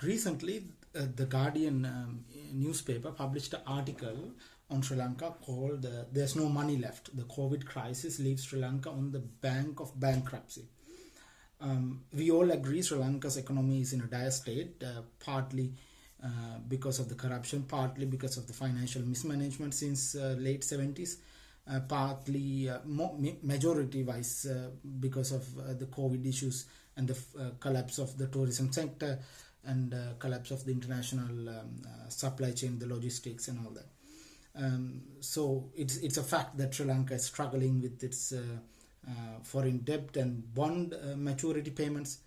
Recently, the Guardian newspaper published an article on Sri Lanka called "There's No Money Left. The COVID Crisis Leaves Sri Lanka on the Brink of Bankruptcy." We all agree Sri Lanka's economy is in a dire state, partly because of the corruption, partly because of the financial mismanagement since late 70s, partly majority-wise because of the COVID issues and the collapse of the tourism sector and collapse of the international supply chain, the logistics and all that. So it's a fact that Sri Lanka is struggling with its foreign debt and bond maturity payments.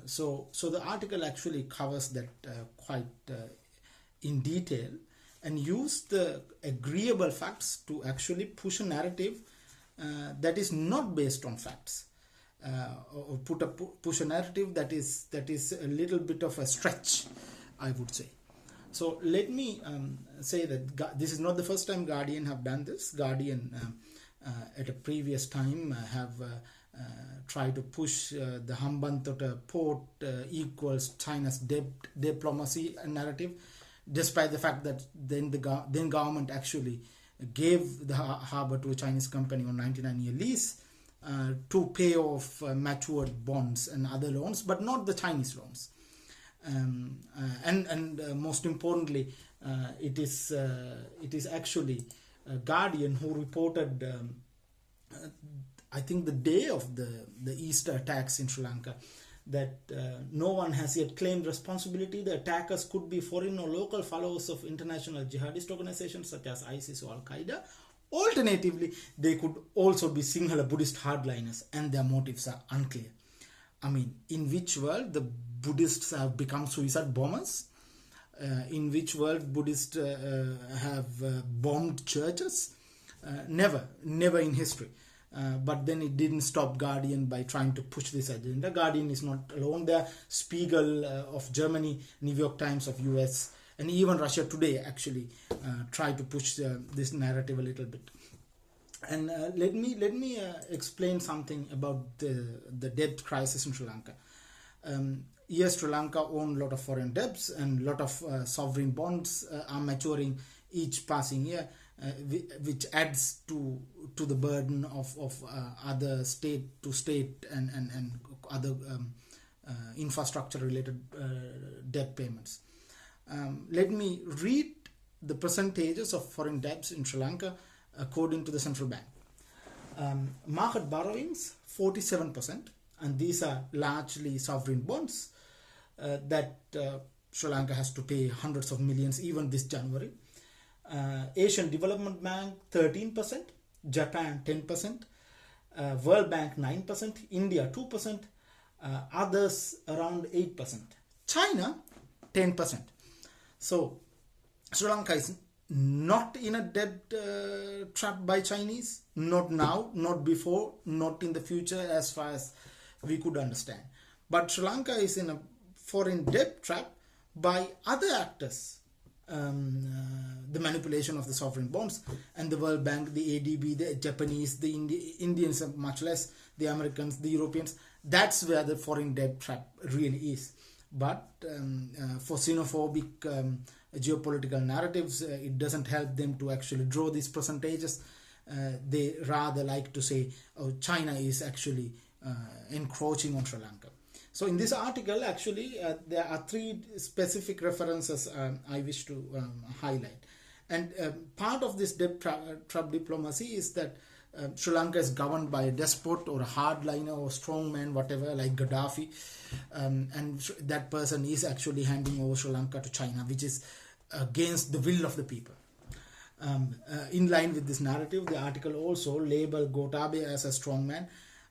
So the article actually covers that quite in detail and use the agreeable facts to actually push a narrative that is not based on facts, or push a narrative that is a little bit of a stretch, I would say. So let me say that this is not the first time Guardian have done this. Guardian at a previous time have tried to push the Hambantota port equals China's debt diplomacy narrative, despite the fact that then government actually gave the harbour to a Chinese company on 99-year lease to pay off matured bonds and other loans, but not the Chinese loans. And most importantly, it is actually Guardian who reported, I think the day of the Easter attacks in Sri Lanka, that no one has yet claimed responsibility. The attackers could be foreign or local followers of international jihadist organizations such as ISIS or Al-Qaeda. Alternatively, they could also be Sinhala Buddhist hardliners, and their motives are unclear. I mean, in which world the Buddhists have become suicide bombers? In which world Buddhists have bombed churches? Never in history. But then it didn't stop Guardian by trying to push this agenda. Guardian is not alone there. Spiegel of Germany, New York Times of US, and even Russia Today actually try to push this narrative a little bit. And let me explain something about the debt crisis in Sri Lanka. Yes, Sri Lanka owns a lot of foreign debts, and a lot of sovereign bonds are maturing each passing year, which adds to the burden of other state to state and other infrastructure related debt payments. Let me read the percentages of foreign debts in Sri Lanka according to the central bank. Market borrowings 47%, and these are largely sovereign bonds that Sri Lanka has to pay hundreds of millions even this January. Asian Development Bank 13%, Japan 10%, World Bank 9%, India 2%, others around 8%, China 10%. So Sri Lanka is not in a debt trap by Chinese, not now, not before, not in the future as far as we could understand. But Sri Lanka is in a foreign debt trap by other actors. The manipulation of the sovereign bonds, and the World Bank, the ADB, the Japanese, the Indians are much less, the Americans, the Europeans. That's where the foreign debt trap really is. But for xenophobic geopolitical narratives, it doesn't help them to actually draw these percentages. They rather like to say, oh, China is actually encroaching on Sri Lanka. So in this article, actually, there are three specific references I wish to highlight. And part of this debt trap diplomacy is that Sri Lanka is governed by a despot or a hardliner or strongman, whatever, like Gaddafi. And that person is actually handing over Sri Lanka to China, which is against the will of the people. In line with this narrative, the article also labeled Gotabaya as a strongman.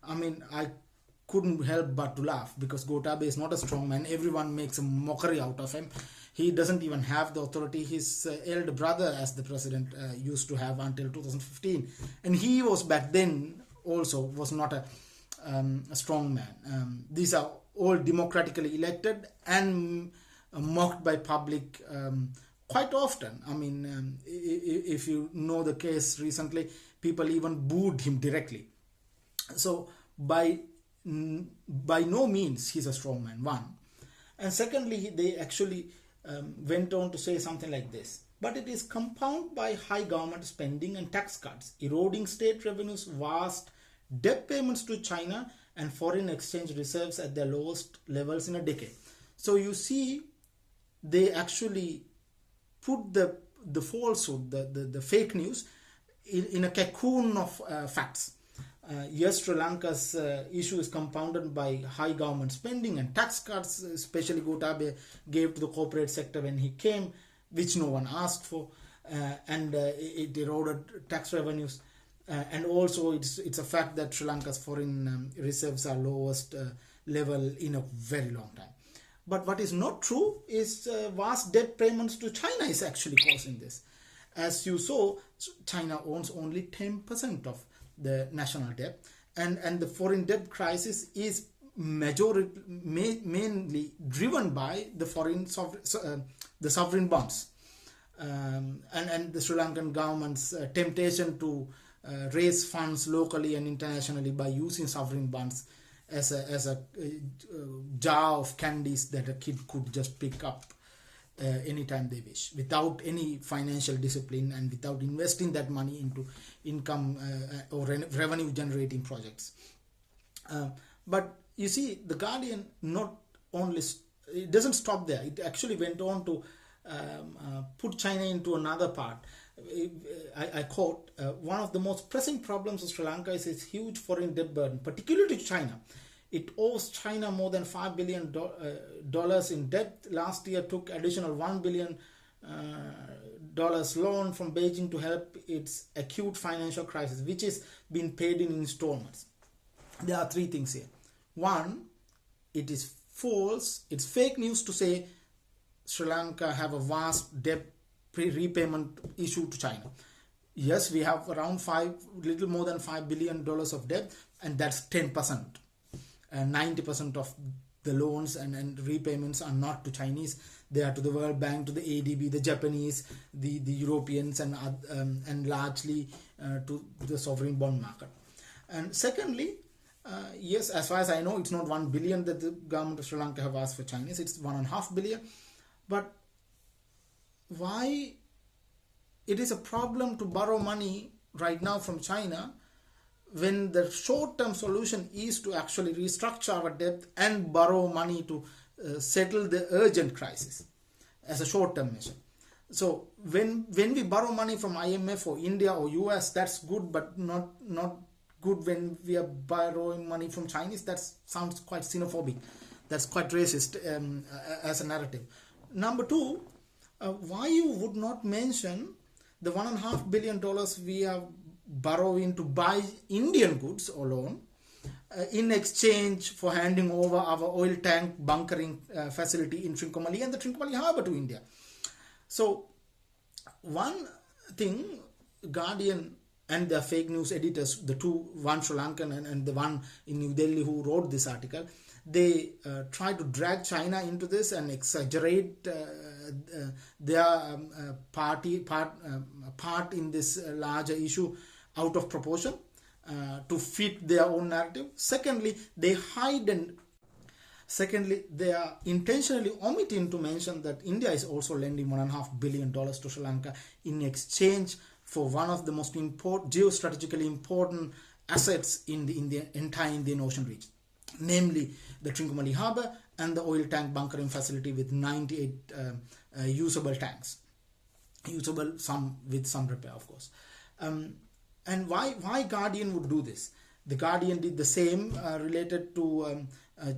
I mean, I couldn't help but to laugh, because Gotabaya is not a strong man. Everyone makes a mockery out of him. He doesn't even have the authority his elder brother as the president used to have until 2015, and he was back then also was not a strong man. These are all democratically elected and mocked by public quite often. I mean, if you know the case recently, people even booed him directly. So by no means he's a strong man, one. And secondly, they actually went on to say something like this. But it is compounded by high government spending and tax cuts, eroding state revenues, vast debt payments to China, and foreign exchange reserves at their lowest levels in a decade. So you see, they actually put the falsehood, the fake news, in a cocoon of facts. Yes, Sri Lanka's issue is compounded by high government spending and tax cuts, especially Gotabaya gave to the corporate sector when he came, which no one asked for, and it eroded tax revenues. And also it's a fact that Sri Lanka's foreign reserves are lowest level in a very long time. But what is not true is vast debt payments to China is actually causing this. As you saw, China owns only 10% of the national debt, and the foreign debt crisis is mainly driven by the the sovereign bonds, and the Sri Lankan government's temptation to raise funds locally and internationally by using sovereign bonds as a jar of candies that a kid could just pick up anytime they wish, without any financial discipline and without investing that money into income or revenue generating projects. But you see, the Guardian not only it doesn't stop there. It actually went on to put China into another part. I quote, one of the most pressing problems of Sri Lanka is its huge foreign debt burden, particularly to China. It owes China more than $5 billion in debt. Last year took additional $1 billion loan from Beijing to help its acute financial crisis, which is being paid in installments. There are three things here. One, it is false, it's fake news to say Sri Lanka have a vast debt repayment issue to China. Yes, we have around little more than $5 billion of debt, and that's 10%. 90% of the loans and repayments are not to Chinese. They are to the World Bank, to the ADB, the Japanese, the Europeans, and largely to the sovereign bond market. And secondly, yes, as far as I know, it's not 1 billion that the government of Sri Lanka have asked for Chinese. It's 1.5 billion. But why it is a problem to borrow money right now from China when the short-term solution is to actually restructure our debt and borrow money to settle the urgent crisis as a short-term measure. So when we borrow money from IMF or India or US, that's good, but not good when we are borrowing money from Chinese. That sounds quite xenophobic. That's quite racist as a narrative. Number two, why you would not mention the $1.5 billion we are borrowing to buy Indian goods alone in exchange for handing over our oil tank bunkering facility in Trincomalee and the Trincomalee Harbour to India. So one thing, Guardian and the fake news editors, the two, one Sri Lankan and the one in New Delhi who wrote this article, they try to drag China into this and exaggerate their part in this larger issue out of proportion to fit their own narrative. Secondly, they are intentionally omitting to mention that India is also lending $1.5 billion to Sri Lanka in exchange for one of the most geostrategically important assets in the entire Indian Ocean region, namely the Trincomalee Harbour and the oil tank bunkering facility with 98 usable tanks, some with some repair, of course. And why Guardian would do this? The Guardian did the same related to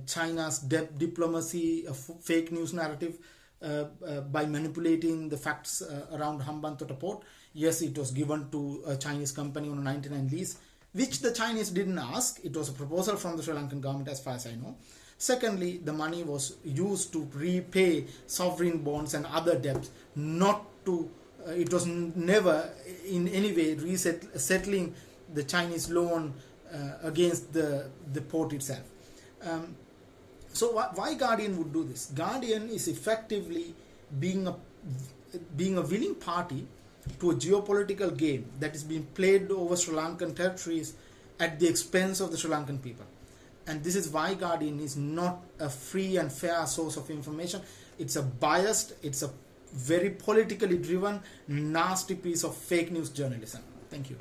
China's debt diplomacy, a fake news narrative by manipulating the facts around Hambantota port. Yes, it was given to a Chinese company on a 99 lease, which the Chinese didn't ask. It was a proposal from the Sri Lankan government, as far as I know. Secondly, the money was used to repay sovereign bonds and other debts, not to it was never in any way settling the Chinese loan against the port itself. So why Guardian would do this? Guardian is effectively being a willing party to a geopolitical game that is being played over Sri Lankan territories at the expense of the Sri Lankan people. And this is why Guardian is not a free and fair source of information. It's a biased, it's a very politically driven, nasty piece of fake news journalism. Thank you.